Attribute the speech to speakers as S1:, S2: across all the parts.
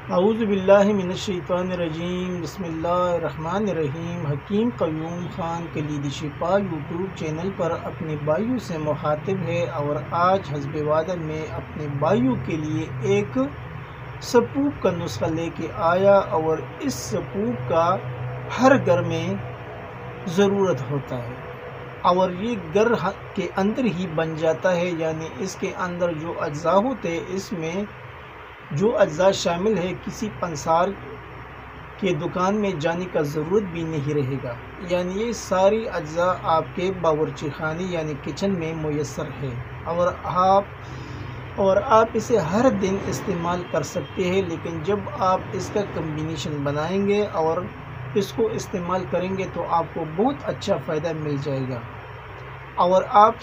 S1: اعوذ باللہ من الشیطان الرجیم، بسم اللہ الرحمن الرحیم۔ حکیم قیوم خان کلیدی شفا یوٹیوب چینل پر اپنے بھائیوں سے مخاطب ہے اور آج حسب وعدہ میں اپنے بھائیوں کے لیے ایک سپوپ کا نسخہ لے کے آیا، اور اس سپوپ کا ہر گھر میں ضرورت ہوتا ہے اور یہ گھر کے اندر ہی بن جاتا ہے، یعنی اس کے اندر جو اجزاء ہوتے ہیں، اس میں جو اجزاء شامل ہے، کسی پنسار کے دکان میں جانے کا ضرورت بھی نہیں رہے گا، یعنی یہ ساری اجزاء آپ کے باورچی خانے یعنی کچن میں میسر ہے، اور آپ اسے ہر دن استعمال کر سکتے ہیں۔ لیکن جب آپ اس کا کمبینیشن بنائیں گے اور اس کو استعمال کریں گے تو آپ کو بہت اچھا فائدہ مل جائے گا، اور آپ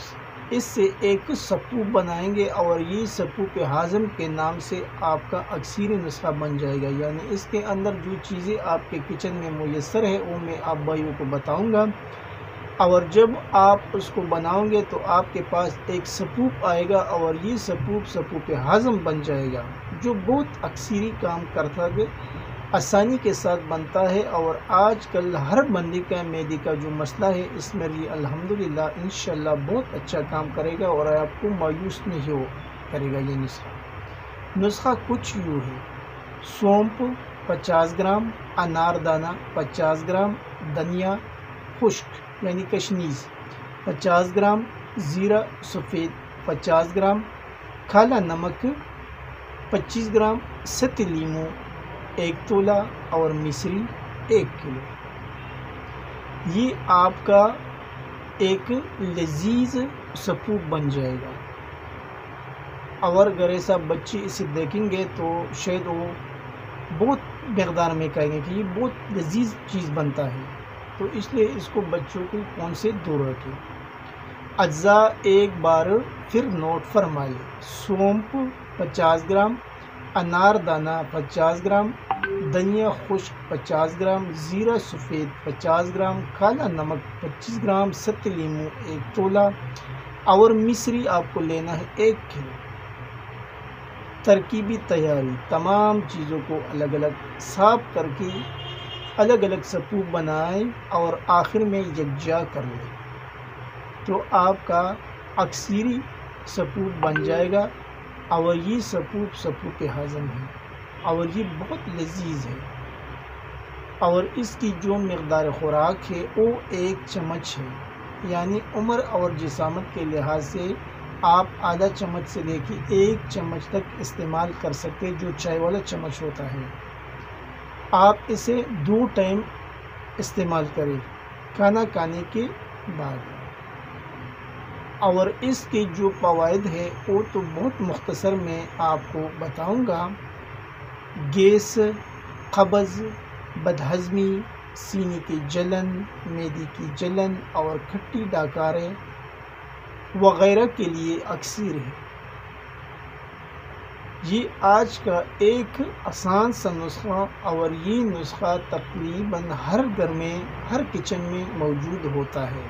S1: اس سے ایک سپوپ بنائیں گے، اور یہ سپوپ ہاضم کے نام سے آپ کا اکثری نسخہ بن جائے گا۔ یعنی اس کے اندر جو چیزیں آپ کے کچن میں میسر ہے وہ میں آپ بھائیوں کو بتاؤں گا، اور جب آپ اس کو بناؤں گے تو آپ کے پاس ایک سپوپ آئے گا، اور یہ سپوپ ہاضم بن جائے گا، جو بہت اکثری کام کرتا ہے، آسانی کے ساتھ بنتا ہے۔ اور آج کل ہر بندے کا معدے کا جو مسئلہ ہے، اس میں یہ الحمدللہ انشاءاللہ بہت اچھا کام کرے گا، اور آپ کو مایوس نہیں کرے گا۔ یہ نسخہ کچھ یوں ہے: سونپ 50 گرام، انار دانہ 50 گرام، دھنیا خشک یعنی کشمیز 50 گرام، زیرہ سفید 50 گرام، کالا نمک 25 گرام، ست لیمو 1 تولہ، اور مصری 1 کلو۔ یہ آپ کا ایک لذیذ سپوپ بن جائے گا، اور اگر ایسا بچے اسے دیکھیں گے تو شاید وہ بہت مقدار میں کہیں گے کہ یہ بہت لذیذ چیز بنتا ہے، تو اس لیے اس کو بچوں کو فون سے دور رکھیں۔ اجزاء ایک بار پھر نوٹ فرمائیے: سونپ 50 گرام، انار دانہ 50 گرام، دھنیا خشک 50 گرام، زیرہ سفید 50 گرام، کالا نمک 25 گرام، ست لیمو 1 تولہ، اور مصری آپ کو لینا ہے 1 کلو۔ ترکیبی تیاری: تمام چیزوں کو الگ الگ صاف کر کے الگ الگ سپوپ بنائیں اور آخر میں یکجا کر لیں، تو آپ کا اکثری سپوپ بن جائے گا، اور یہ سپوپ ہاضم ہے، اور یہ بہت لذیذ ہے، اور اس کی جو مقدار خوراک ہے وہ 1 چمچ ہے، یعنی عمر اور جسامت کے لحاظ سے آپ آدھا چمچ سے لے کے 1 چمچ تک استعمال کر سکتے، جو چائے والا چمچ ہوتا ہے۔ آپ اسے 2 ٹائم استعمال کریں، کھانا کھانے کے بعد، اور اس کے جو فوائد ہے وہ تو بہت مختصر میں آپ کو بتاؤں گا۔ گیس، قبض، بدہضمی، سینے کی جلن، معدے کی جلن اور کھٹی ڈکاریں وغیرہ کے لیے اکثر ہے۔ یہ آج کا ایک آسان سا نسخہ، اور یہ نسخہ تقریباً ہر گھر میں، ہر کچن میں موجود ہوتا ہے،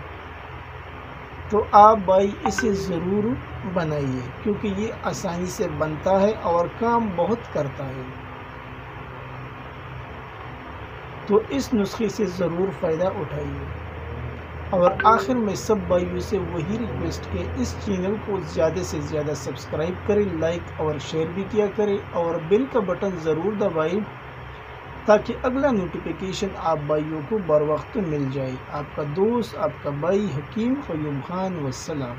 S1: تو آپ بھائی اسے ضرور بنائیے، کیونکہ یہ آسانی سے بنتا ہے اور کام بہت کرتا ہے، تو اس نسخے سے ضرور فائدہ اٹھائیے۔ اور آخر میں سب بھائیوں سے وہی ریکویسٹ کہ اس چینل کو زیادہ سے زیادہ سبسکرائب کریں، لائک اور شیئر بھی کیا کریں، اور بیل کا بٹن ضرور دبائیں تاکہ اگلا نوٹیفیکیشن آپ بھائیوں کو بر وقت مل جائے۔ آپ کا دوست، آپ کا بھائی حکیم قیوم خان، والسلام۔